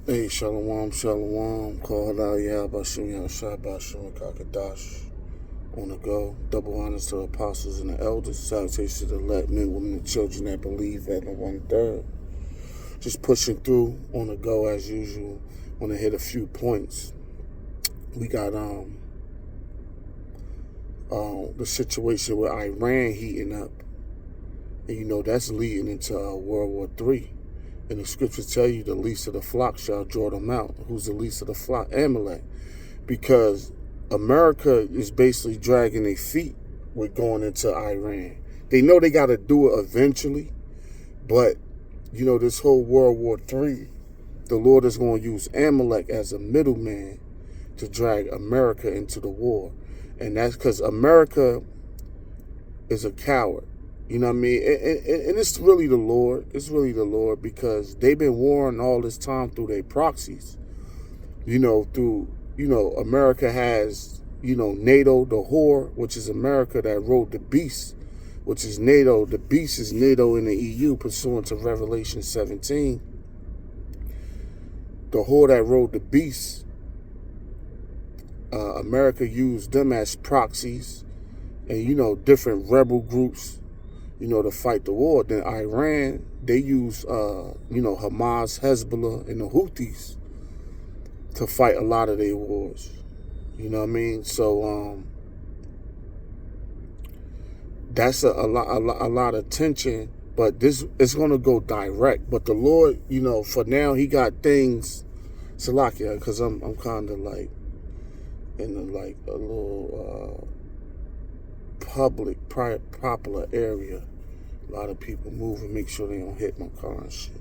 Hey, Shalom, Shalom, call out Yahbashim Yahshabashim Kakadash on the go. Double honors to the apostles and the elders. Salutations to the elect men, women, and children that believe at the 1/3. Just pushing through on the go as usual. Want to hit a few points. We got the situation with Iran heating up, and that's leading into World War III. And the scriptures tell you the least of the flock shall draw them out. Who's the least of the flock? Amalek. Because America is basically dragging their feet with going into Iran. They know they got to do it eventually, but this whole World War III, the Lord is going to use Amalek as a middleman to drag America into the war. And that's because America is a coward. You know what I mean? And it's really the Lord. It's really the Lord because they've been warring all this time through their proxies. America has, NATO, the whore, which is America that rode the beast, which is NATO. The beast is NATO in the EU, pursuant to Revelation 17. The whore that rode the beast, America used them as proxies and, different rebel groups, to fight the war. Then Iran, they use, Hamas, Hezbollah, and the Houthis to fight a lot of their wars. You know what I mean? So that's a lot of tension, but this is going to go direct. But the Lord, for now, He got things, Salakia, because I'm kind of like in a little public, popular area. A lot of people moving, make sure they don't hit my car and shit.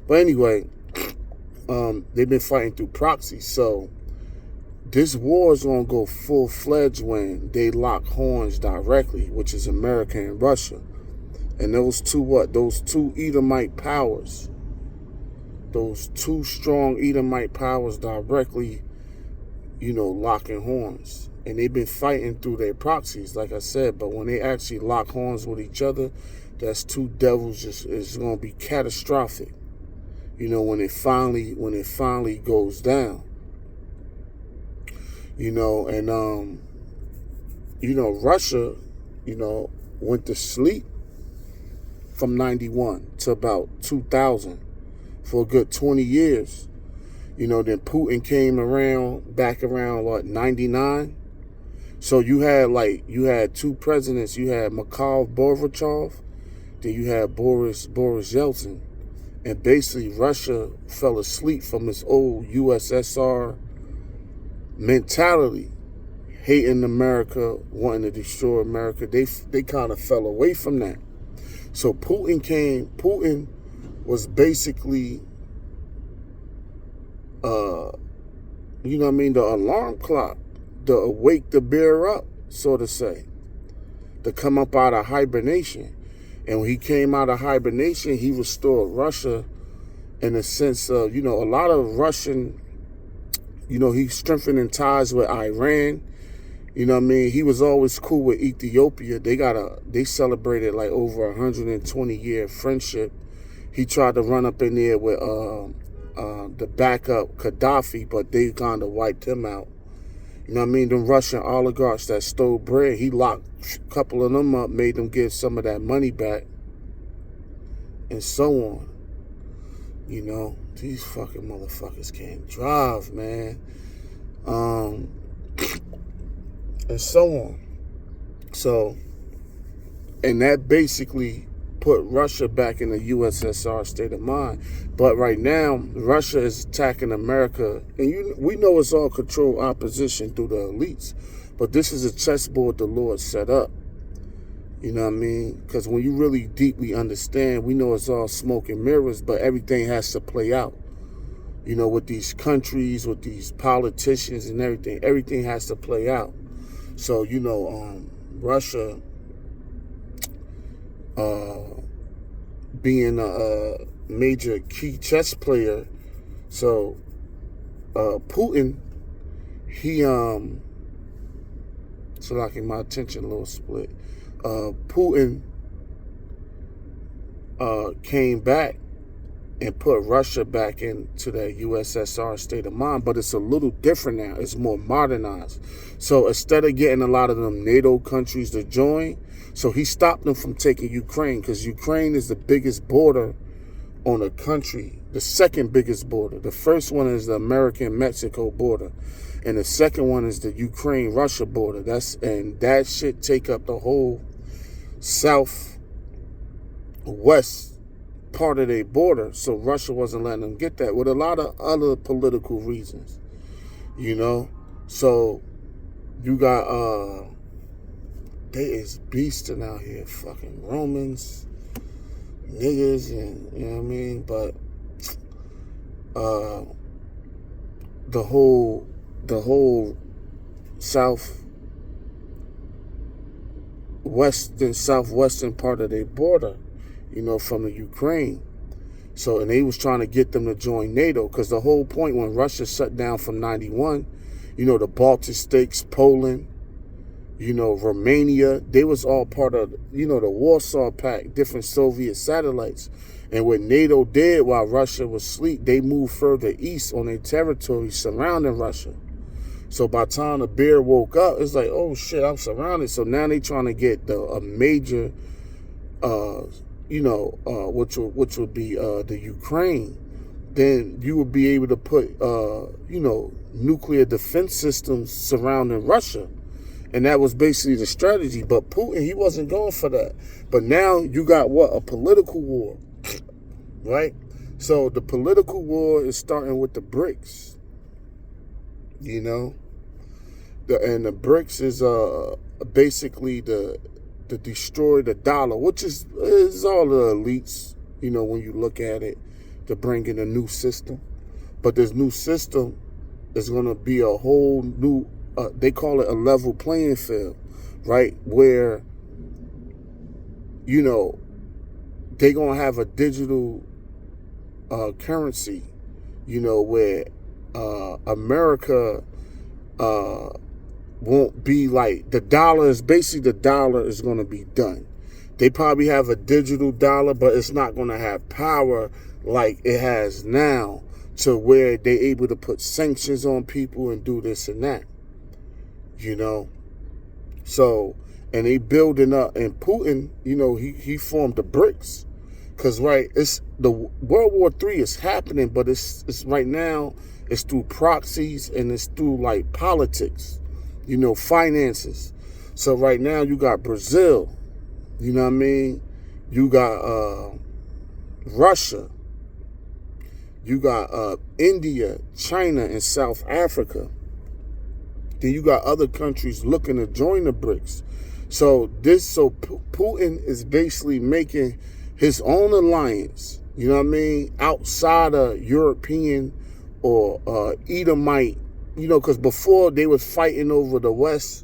But anyway, they've been fighting through proxy. So this war is going to go full-fledged when they lock horns directly, which is America and Russia. And those two Edomite powers, those two strong Edomite powers directly, locking horns. And they've been fighting through their proxies, like I said. But when they actually lock horns with each other, that's two devils. It's going to be catastrophic. When it finally goes down. And Russia, went to sleep from 91 to about 2000 for a good 20 years. Then Putin came back around 99. So you had two presidents. You had Mikhail Gorbachev, then you had Boris Yeltsin. And basically Russia fell asleep from this old USSR mentality, hating America, wanting to destroy America. They kind of fell away from that. So Putin was basically the alarm clock, the awake the bear up, so to say, to come up out of hibernation. And when he came out of hibernation, he restored Russia in the sense of, a lot of Russian, he's strengthening ties with Iran. He was always cool with Ethiopia. They celebrated over 120-year friendship. He tried to run up in there with the backup Gaddafi, but they kind of wiped him out. Them Russian oligarchs that stole bread, he locked a couple of them up, made them give some of that money back, and so on. These fucking motherfuckers can't drive, man. And so on. So, and that basically put Russia back in the USSR state of mind. But right now, Russia is attacking America. And we know it's all controlled opposition through the elites. But this is a chessboard the Lord set up. You know what I mean? Because when you really deeply understand, we know it's all smoke and mirrors, but everything has to play out. With these countries, with these politicians and everything has to play out. So, Russia being a major key chess player. So Putin, he so like my attention a little split. Putin came back and put Russia back into the USSR state of mind, but it's a little different now. It's more modernized. So instead of getting a lot of them NATO countries to join, so he stopped them from taking Ukraine, because Ukraine is the biggest border on a country, the second biggest border. The first one is the American-Mexico border, and the second one is the Ukraine-Russia border. And that shit take up the whole southwest part of their border, so Russia wasn't letting them get that, with a lot of other political reasons, you know. So you got they is beasting out here, fucking Romans, niggas, and you know what I mean. But the whole southwestern part of their border, you know, from the Ukraine. So, and they was trying to get them to join NATO, because the whole point when Russia shut down from 91, you know, the Baltic states, Poland, you know, Romania, they was all part of, you know, the Warsaw Pact, different Soviet satellites. And what NATO did while Russia was asleep, they moved further east on their territory surrounding Russia. So by the time the bear woke up, it's like, oh shit, I'm surrounded. So now they trying to get a major you know, which would be the Ukraine. Then you would be able to put, you know, nuclear defense systems surrounding Russia. And that was basically the strategy. But Putin, he wasn't going for that. But now you got what? A political war, right? So the political war is starting with the BRICS, you know. And the BRICS is basically to destroy the dollar, which is all the elites, you know, when you look at it, to bring in a new system. But this new system is going to be a whole new, they call it a level playing field, right? Where, you know, they're going to have a digital currency, you know, where America won't be like, the dollar is basically, the dollar is going to be done. They probably have a digital dollar, but it's not going to have power like it has now, to where they're able to put sanctions on people and do this and that, you know. So, and they building up, and Putin, you know, he formed the BRICS, because right, it's the World War III is happening, but it's right now, it's through proxies, and it's through like politics, you know, finances. So right now you got Brazil, you know what I mean? You got Russia. You got India, China, and South Africa. Then you got other countries looking to join the BRICS. So Putin is basically making his own alliance, you know what I mean, outside of European or Edomite, you know, because before they was fighting over the West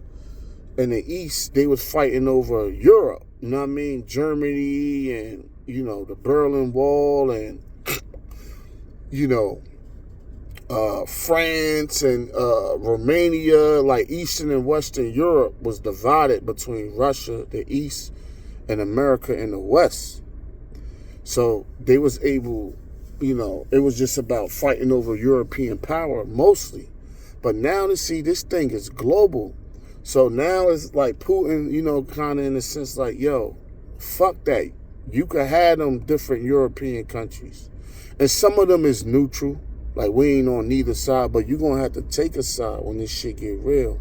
and the East, they was fighting over Europe, you know what I mean, Germany and, you know, the Berlin Wall and, you know, France and Romania, like Eastern and Western Europe was divided between Russia, the East, and America in the West. So they was able, you know, it was just about fighting over European power mostly. But now to see this thing is global. So now it's like Putin, you know, kind of in a sense like, yo, fuck that. You could have them different European countries. And some of them is neutral. Like, we ain't on neither side, but you're going to have to take a side when this shit get real,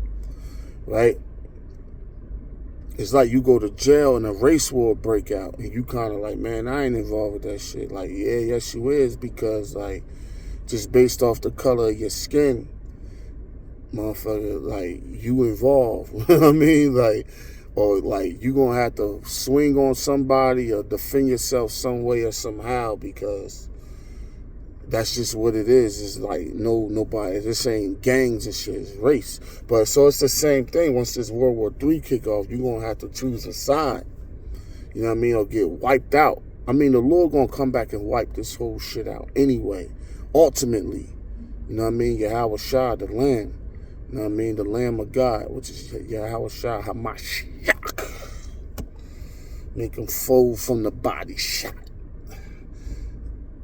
right? It's like you go to jail and a race war break out, and you kind of like, man, I ain't involved with that shit. Like, yeah, yes, you is, because, like, just based off the color of your skin, motherfucker, like, you involved. You know what I mean? Like, or, like, you going to have to swing on somebody or defend yourself some way or somehow, because that's just what it is. It's like, nobody, this ain't gangs and shit, it's race. But so it's the same thing. Once this World War III kick off, you're going to have to choose a side. You know what I mean? Or get wiped out. I mean, the Lord going to come back and wipe this whole shit out anyway. Ultimately. You know what I mean? Yahweh Shah, the Lamb. You know what I mean? The Lamb of God, which is Yahweh Shah HaMashiach. Make him fold from the body shot.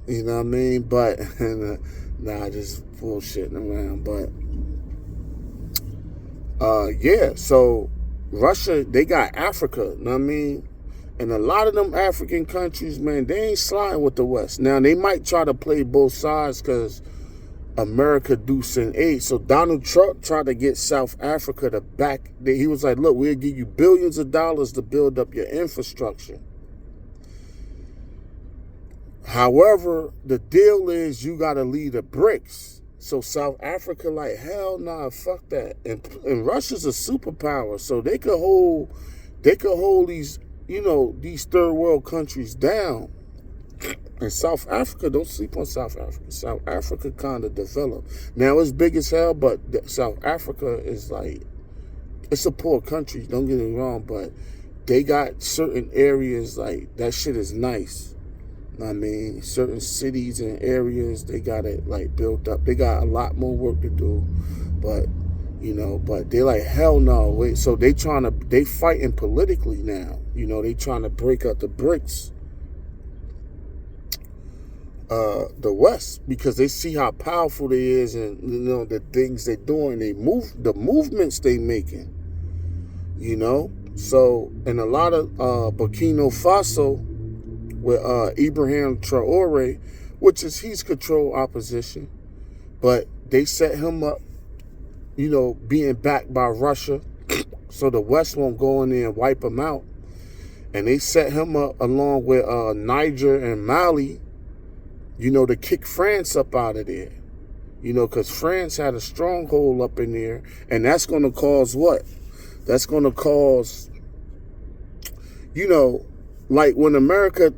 You know what I mean? But, nah, just bullshitting around. But, yeah, so Russia, they got Africa, you know what I mean? And a lot of them African countries, man, they ain't sliding with the West. Now, they might try to play both sides because America do send aid. So Donald Trump tried to get South Africa to back. He was like, look, we'll give you billions of dollars to build up your infrastructure. However, the deal is you got to lead the BRICS. So South Africa like, hell nah, fuck that. And Russia's a superpower, so they could hold these, you know, these third world countries down. And South Africa, don't sleep on South Africa. South Africa kind of developed. Now it's big as hell, but South Africa is like, it's a poor country, don't get me wrong, but they got certain areas like, that shit is nice. I mean, certain cities and areas, they got it like built up. They got a lot more work to do, but you know, but they like, hell no. Wait, so they fighting politically now. You know, they trying to break up the BRICS, the West, because they see how powerful they is, and you know the things they doing, the movements they making. You know, so and a lot of Burkina Faso, with Ibrahim Traore, which is he's control opposition, but they set him up, you know, being backed by Russia, so the West won't go in there and wipe him out. And they set him up along with Niger and Mali, you know, to kick France up out of there. You know, because France had a stronghold up in there, and that's going to cause what? That's going to cause, you know, like when America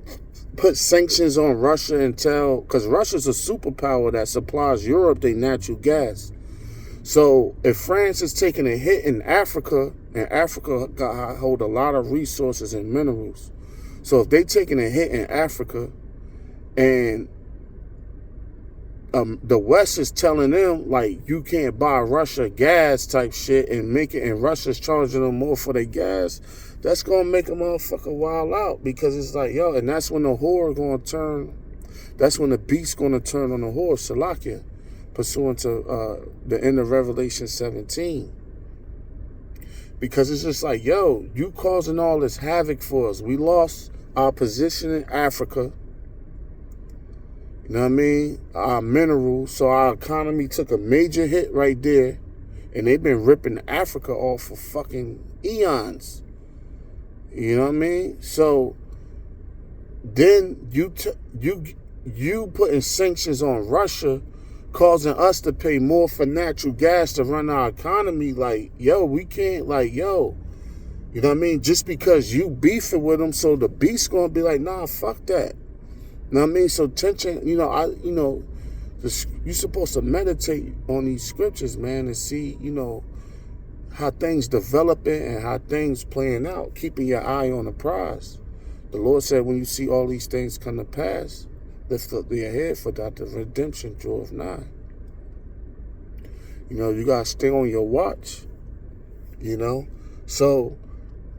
put sanctions on Russia and because Russia's a superpower that supplies Europe their natural gas. So if France is taking a hit in Africa, and Africa hold a lot of resources and minerals. So if they taking a hit in Africa, and the West is telling them, like, you can't buy Russia gas type shit and make it, and Russia's charging them more for their gas, that's going to make a motherfucker wild out, because it's like, yo, and that's when the whore going to turn, that's when the beast going to turn on the whore, Salakia, pursuant to the end of Revelation 17. Because it's just like, yo, you causing all this havoc for us. We lost our position in Africa. You know what I mean? Our minerals. So our economy took a major hit right there. And they've been ripping Africa off for fucking eons. You know what I mean? So then you putting sanctions on Russia, causing us to pay more for natural gas to run our economy. Like, yo, we can't, like, yo, you know what I mean? Just because you beefing with them, so the beast gonna be like, nah, fuck that. You know what I mean? So tension, you know, you're supposed to meditate on these scriptures, man, and see, you know, how things developing and how things playing out, keeping your eye on the prize. The Lord said, when you see all these things come to pass, lift up your head, for that the redemption draweth nigh. You know, you got to stay on your watch, you know. So,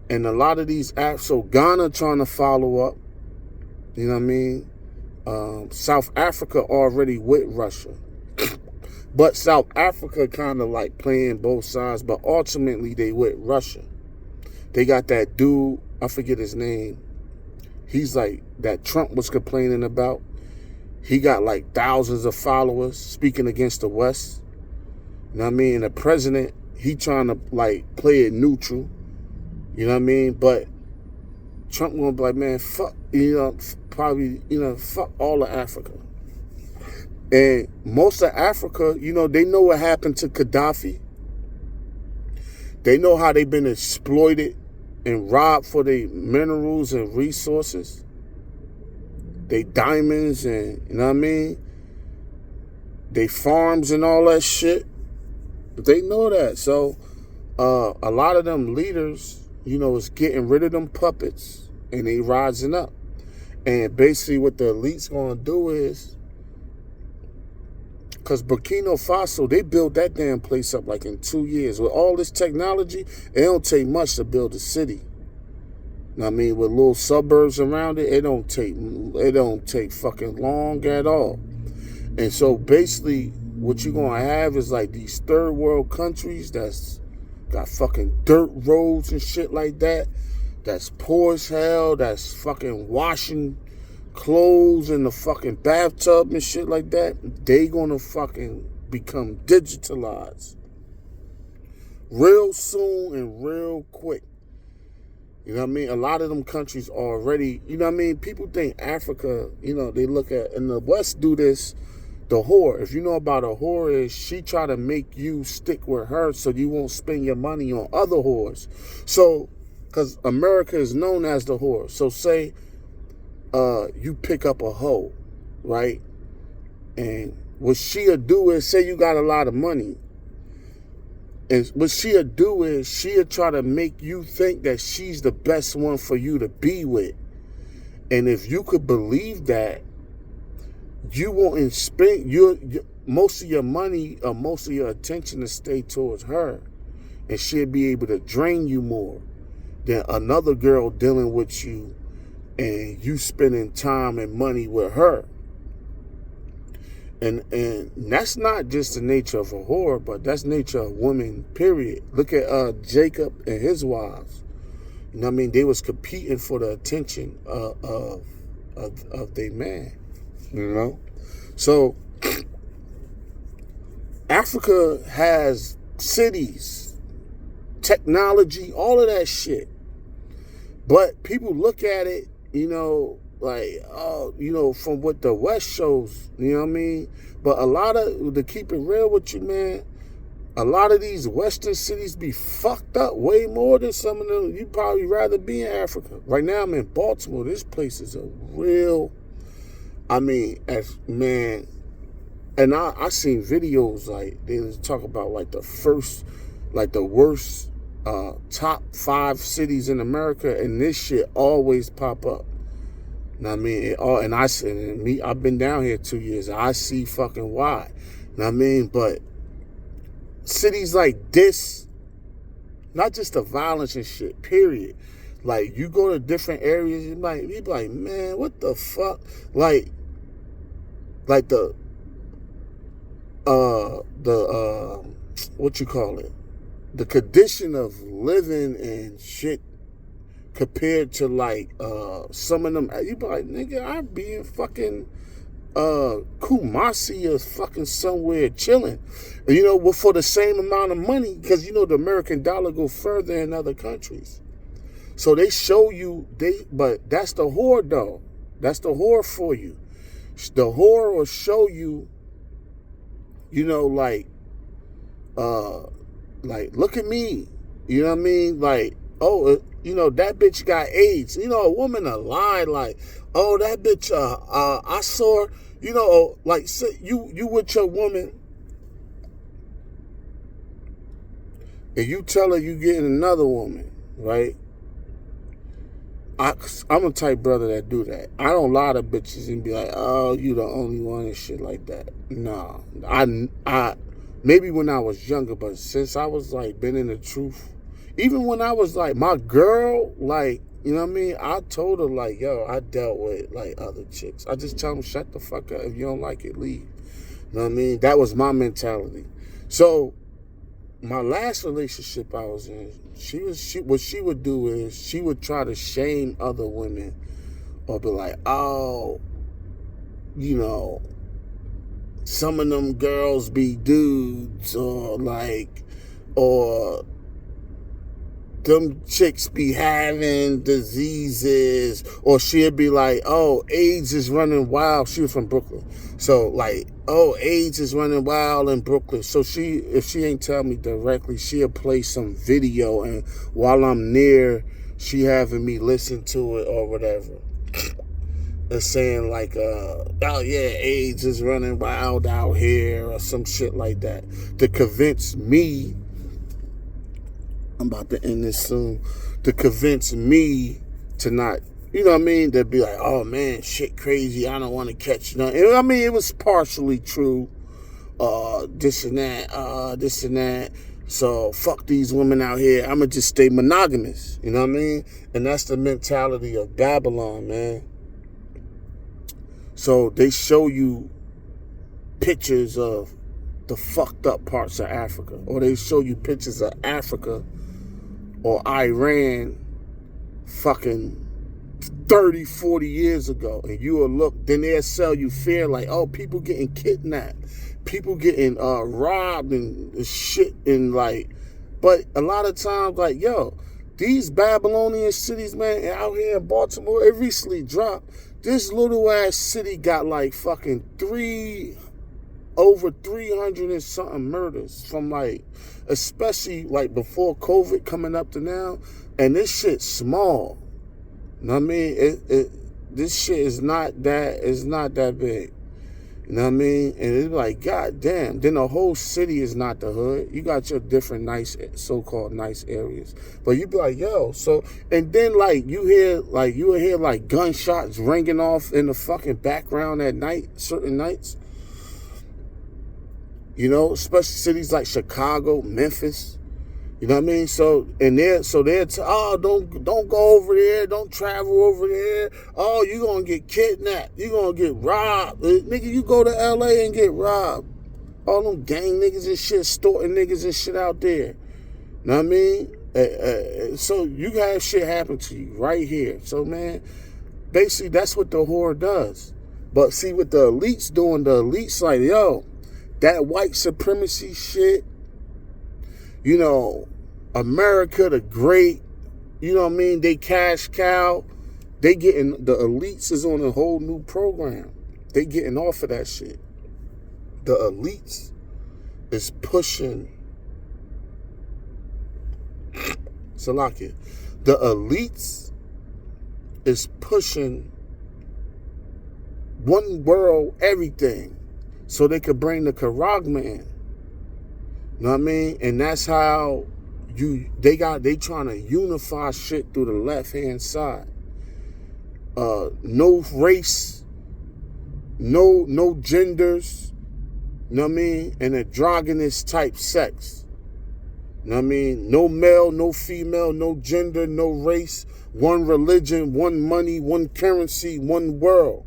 and a lot of these apps, so Ghana trying to follow up, you know what I mean? South Africa already with Russia. But South Africa kind of like playing both sides, but ultimately they with Russia. They got that dude, I forget his name. He's like, that Trump was complaining about. He got like thousands of followers speaking against the West. You know what I mean? And the president, he trying to like play it neutral. You know what I mean? But Trump gonna be like, man, fuck, you know, probably, you know, fuck all of Africa. And most of Africa, you know, they know what happened to Gaddafi. They know how they've been exploited and robbed for their minerals and resources. They diamonds and, you know what I mean? They farms and all that shit. They know that. So a lot of them leaders, you know, is getting rid of them puppets and they rising up. And basically what the elite's going to do is, because Burkina Faso, they built that damn place up like in 2 years. With all this technology, it don't take much to build a city. I mean, with little suburbs around it, it don't take fucking long at all. And so basically, what you're gonna have is like these third world countries that's got fucking dirt roads and shit like that. That's poor as hell. That's fucking washing clothes in the fucking bathtub and shit like that. They gonna fucking become digitalized real soon and real quick. You know what I mean? A lot of them countries already, you know what I mean? People think Africa, you know, they look at, in the West do this, the whore. If you know about a whore is, she try to make you stick with her so you won't spend your money on other whores. So, because America is known as the whore. So say you pick up a hoe, right? And what she'll do is, say you got a lot of money. And what she'll do is, she'll try to make you think that she's the best one for you to be with. And if you could believe that, you won't spend most of your money or most of your attention to stay towards her. And she'll be able to drain you more than another girl dealing with you and you spending time and money with her. And that's not just the nature of a whore, but that's nature of women, period. Look at Jacob and his wives. You know what I mean? They was competing for the attention of their man, you know? So Africa has cities, technology, all of that shit. But people look at it, you know, like, oh, you know, from what the West shows, you know what I mean? But a lot of, to keep it real with you, man, a lot of these Western cities be fucked up way more than some of them. You'd probably rather be in Africa. Right now I'm in Baltimore. This place is a real, I mean, man, and I seen videos, like, they talk about, like, the worst top 5 cities in America, and this shit always pop up. You know what I mean? I've been down here 2 years. I see fucking why. You know what I mean? But cities like this, not just the violence and shit, period. Like, you go to different areas, you be like, man, what the fuck? Like the what you call it? The condition of living and shit compared to, like, some of them, you be like, nigga, I'd be in fucking Kumasi or fucking somewhere chilling, you know, well, for the same amount of money, because, you know, the American dollar go further in other countries. So they show you, but that's the whore, though. That's the whore for you. The whore will show you, you know, like, look at me, you know what I mean? Like, oh, you know, that bitch got AIDS. You know, a woman will lie like, oh, that bitch, I saw her, you know, like, say you with your woman, and you tell her you getting another woman, right? I'm a type brother that do that. I don't lie to bitches and be like, oh, you the only one and shit like that. No, I maybe when I was younger, but since I was, like, been in the truth, even when I was, like, my girl, like, you know what I mean? I told her, like, yo, I dealt with, like, other chicks. I just tell them, shut the fuck up. If you don't like it, leave. You know what I mean? That was my mentality. So my last relationship I was in, what she would do is she would try to shame other women or be like, oh, you know, some of them girls be dudes, or them chicks be having diseases, or she'd be like, oh, AIDS is running wild. She was from Brooklyn. So, like, oh, AIDS is running wild in Brooklyn. So if she ain't tell me directly, she'll play some video, and while I'm near, she having me listen to it or whatever. And saying, like, oh yeah, AIDS is running wild out here, or some shit like that, to convince me, I'm about to end this soon, to convince me to not, you know what I mean? They'd be like, oh man, shit crazy, I don't want to catch nothing. I mean, it was partially true, this and that. So fuck these women out here. I'ma just stay monogamous. You know what I mean? And that's the mentality of Babylon, man. So they show you pictures of the fucked up parts of Africa, or they show you pictures of Africa or Iran fucking 30, 40 years ago, and you will look, then they'll sell you fear like, oh, people getting kidnapped, people getting robbed and shit, and like, but a lot of times, like, yo, these Babylonian cities, man, out here in Baltimore, it recently dropped. This little ass city got like fucking over 300 and something murders from like, especially like before COVID coming up to now, and this shit's small. You know what I mean? This shit is not that big. You know what I mean? And it's like, god damn. Then the whole city is not the hood. You got your different nice, so-called nice areas. But you be like, yo, so, and then like you will hear like gunshots ringing off in the fucking background at night, certain nights. You know, especially cities like Chicago, Memphis. You know what I mean? So they're don't go over there, don't travel over there. Oh, you gonna get kidnapped, you gonna get robbed. Nigga, you go to LA and get robbed. All them gang niggas and shit, extorting niggas and shit out there. You know what I mean? So you have shit happen to you right here. So man, basically that's what the whore does. But see what the elites doing, the elites like, yo, that white supremacy shit, you know, America the great, you know what I mean? They cash cow. They getting, the elites is on a whole new program. They getting off of that shit. The elites is pushing. Salakia. The elites is pushing one world everything so they could bring the Charagma in. You know what I mean? And that's how they trying to unify shit through the left-hand side. No race, no genders, you know what I mean? An androgynous type sex. You know what I mean? No male, no female, no gender, no race, one religion, one money, one currency, one world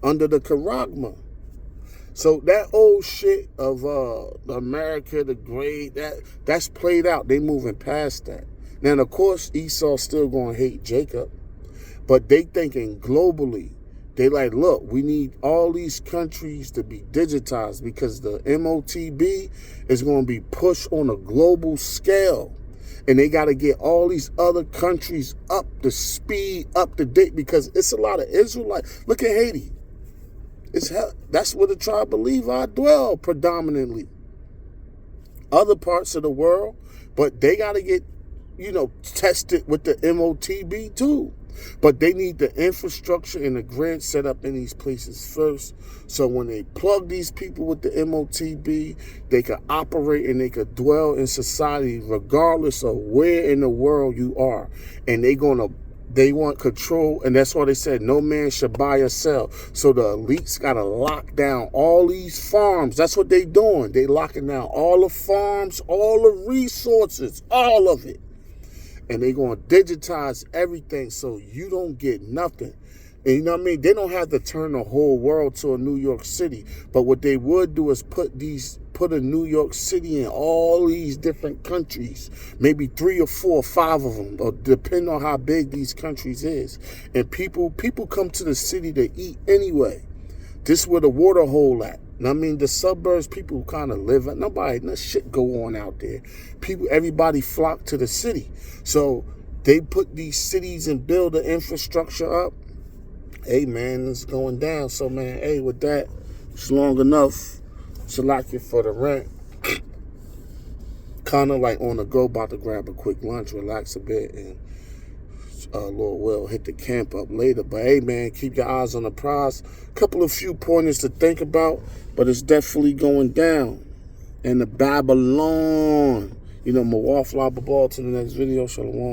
under the Charagma. So that old shit of America the Great, that's played out. They moving past that. Now, of course, Esau's still going to hate Jacob, but they thinking globally. They like, look, we need all these countries to be digitized because the MOTB is going to be pushed on a global scale. And they got to get all these other countries up to speed, up to date, because it's a lot of Israelites. Look at Haiti. That's where the tribe of Levi dwell predominantly. Other parts of the world, but they got to get, you know, tested with the MOTB too. But they need the infrastructure and the grid set up in these places first. So when they plug these people with the MOTB, they can operate and they can dwell in society regardless of where in the world you are. And they want control, and that's why they said no man should buy or sell. So the elites got to lock down all these farms. That's what they doing. They locking down all the farms, all the resources, all of it. And they going to digitize everything so you don't get nothing. And you know what I mean? They don't have to turn the whole world to a New York City. But what they would do is put a New York City in all these different countries, maybe 3 or 4 or 5 of them, or depending on how big these countries is. And people come to the city to eat anyway. This is where the water hole at. I mean, the suburbs, people kind of live at, no shit go on out there. Everybody flock to the city. So they put these cities and build the infrastructure up. Hey, man, it's going down. So, man, hey, with that, it's long enough. Salakia for the rent. Kind of like on the go, about to grab a quick lunch, relax a bit, and Lord will hit the camp up later. But hey, man, keep your eyes on the prize. Few pointers to think about, but it's definitely going down. And the Babylon, you know, Mawaf Lababal to the next video. Shalom.